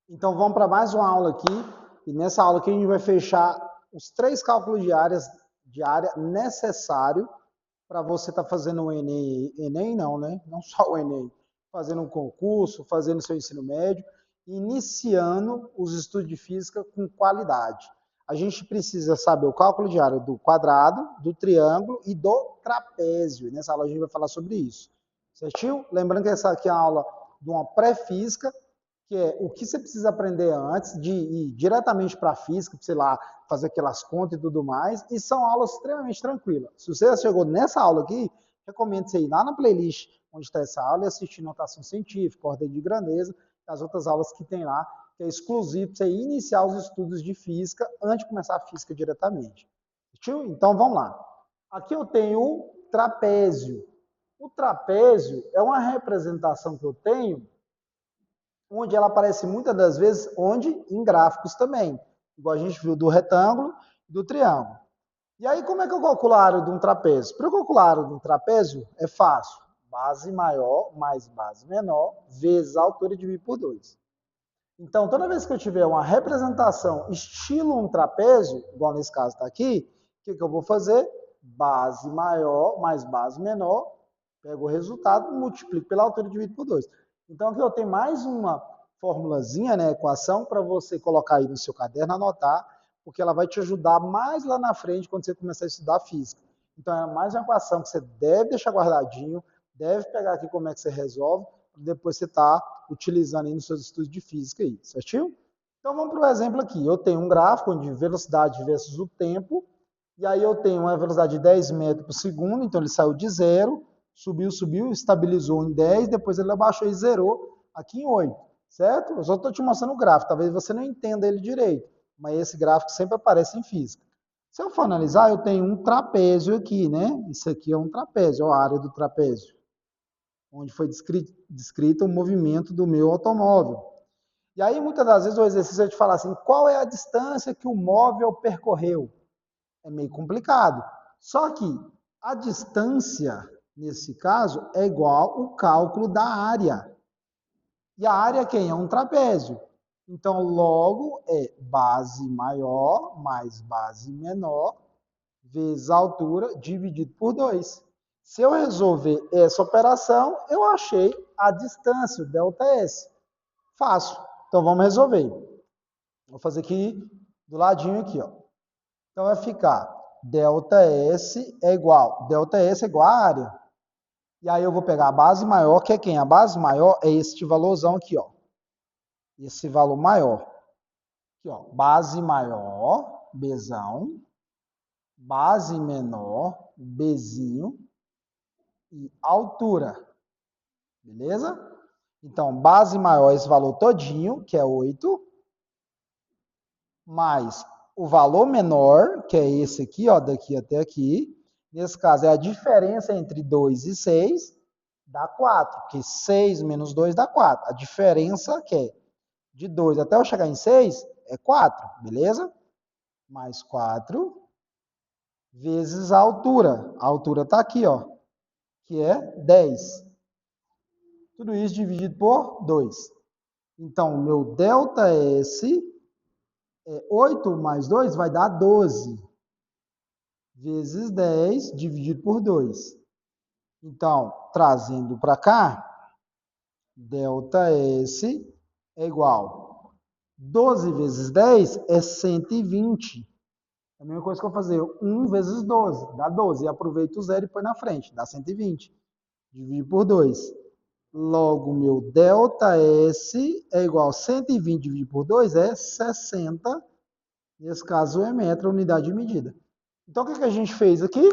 Então vamos para mais uma aula aqui, e nessa aula aqui a gente vai fechar os 3 cálculos de área necessário para você estar fazendo o Enem, Enem não, né? Não só o Enem, fazendo um concurso, fazendo seu ensino médio, iniciando os estudos de física com qualidade. A gente precisa saber o cálculo de área do quadrado, do triângulo e do trapézio. Nessa aula a gente vai falar sobre isso. Certinho? Lembrando que essa aqui é a aula de uma pré-física, que é o que você precisa aprender antes de ir diretamente para a física, sei lá, fazer aquelas contas e tudo mais, e são aulas extremamente tranquilas. Se você chegou nessa aula aqui, recomendo você ir lá na playlist onde está essa aula e assistir notação científica, ordem de grandeza, e as outras aulas que tem lá, que é exclusivo para você iniciar os estudos de física antes de começar a física diretamente. Então vamos lá. Aqui eu tenho o trapézio. O trapézio é uma representação que eu tenho onde ela aparece muitas das vezes onde em gráficos também, igual a gente viu do retângulo e do triângulo. E aí como é que eu calculo a área de um trapézio? Para eu calcular a área de um trapézio é fácil. Base maior mais base menor vezes a altura dividido por 2. Então, toda vez que eu tiver uma representação estilo um trapézio, igual nesse caso está aqui, o que eu vou fazer? Base maior mais base menor, pego o resultado, multiplico pela altura dividido por 2. Então, aqui eu tenho mais uma formulazinha, né, equação, para você colocar aí no seu caderno, anotar, porque ela vai te ajudar mais lá na frente, quando você começar a estudar física. Então, é mais uma equação que você deve deixar guardadinho, deve pegar aqui como é que você resolve, depois você está utilizando aí nos seus estudos de física aí, certinho? Então vamos para o exemplo aqui. Eu tenho um gráfico de velocidade versus o tempo, e aí eu tenho uma velocidade de 10 metros por segundo, então ele saiu de 0, subiu, estabilizou em 10, depois ele abaixou e zerou aqui em 8, certo? Eu só estou te mostrando o gráfico, talvez você não entenda ele direito, mas esse gráfico sempre aparece em física. Se eu for analisar, eu tenho um trapézio aqui, né? Isso aqui é um trapézio, a área do trapézio, onde foi descrito o movimento do meu automóvel. E aí, muitas das vezes, o exercício é de falar assim, qual é a distância que o móvel percorreu? É meio complicado. Só que a distância, nesse caso, é igual o cálculo da área. E a área quem? É um trapézio. Então, logo, é base maior mais base menor vezes a altura dividido por 2. Se eu resolver essa operação, eu achei a distância, o ΔS. Fácil. Então vamos resolver. Vou fazer aqui do ladinho aqui, ó. Então vai ficar ΔS é igual. ΔS é igual a área. E aí eu vou pegar a base maior, que é quem? A base maior é este valorzão aqui, ó. Esse valor maior. Aqui, ó. Base maior, Bzão. Base menor, Bzinho. E altura. Beleza? Então, base maior é esse valor todinho, que é 8, mais o valor menor, que é esse aqui, ó, daqui até aqui. Nesse caso, é a diferença entre 2 e 6, dá 4, porque 6 menos 2 dá 4. A diferença que é de 2 até eu chegar em 6 é 4, beleza? Mais 4 vezes a altura. A altura está aqui, ó, que é 10. Tudo isso dividido por 2. Então, o meu ΔS é 8 mais 2 vai dar 12. Vezes 10 dividido por 2. Então, trazendo para cá, ΔS é igual. 12 vezes 10 é 120. É a mesma coisa que eu fazer 1 vezes 12, dá 12. E aproveito o zero e põe na frente, dá 120. Divido por 2. Logo, meu ΔS é igual a 120 dividido por 2 é 60. Nesse caso, é metro, a unidade de medida. Então, o que a gente fez aqui?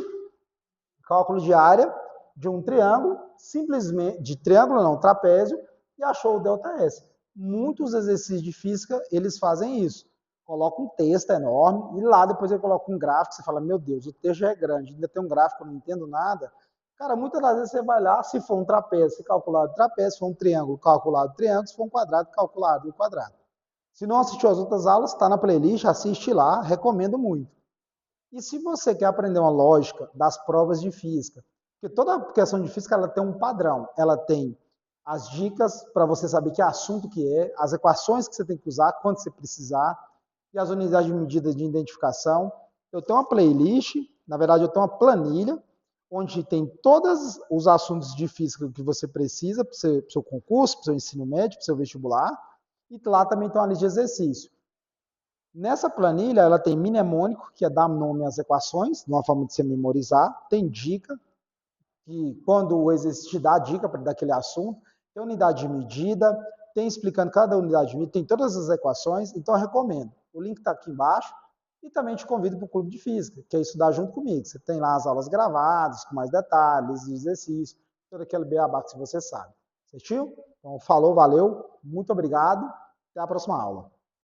Cálculo de área de um triângulo, simplesmente, de triângulo não, trapézio, e achou o ΔS. Muitos exercícios de física, eles fazem isso. Coloca um texto enorme, e lá depois ele coloca um gráfico, você fala, meu Deus, o texto já é grande, ainda tem um gráfico, eu não entendo nada. Cara, muitas das vezes você vai lá, se for um trapézio, se calcular o trapézio, se for um triângulo, calcular o triângulo, se for um quadrado, calcular o quadrado. Se não assistiu às outras aulas, está na playlist, assiste lá, recomendo muito. E se você quer aprender uma lógica das provas de física, porque toda questão de física ela tem um padrão, ela tem as dicas para você saber que assunto que é, as equações que você tem que usar, quando você precisar, e as unidades de medida de identificação. Eu tenho uma playlist, na verdade eu tenho uma planilha, onde tem todos os assuntos de física que você precisa para o seu concurso, para o seu ensino médio, para o seu vestibular, e lá também tem uma lista de exercício. Nessa planilha, ela tem mnemônico, que é dar nome às equações, de uma forma de você memorizar, tem dica, que quando o exercício te dá a dica daquele assunto, tem unidade de medida, tem explicando cada unidade de medida, tem todas as equações, então eu recomendo. O link está aqui embaixo e também te convido para o Clube de Física, que é estudar junto comigo. Você tem lá as aulas gravadas, com mais detalhes, exercícios, todo aquele beabá que você sabe. Certinho? Então, falou, valeu, muito obrigado, até a próxima aula.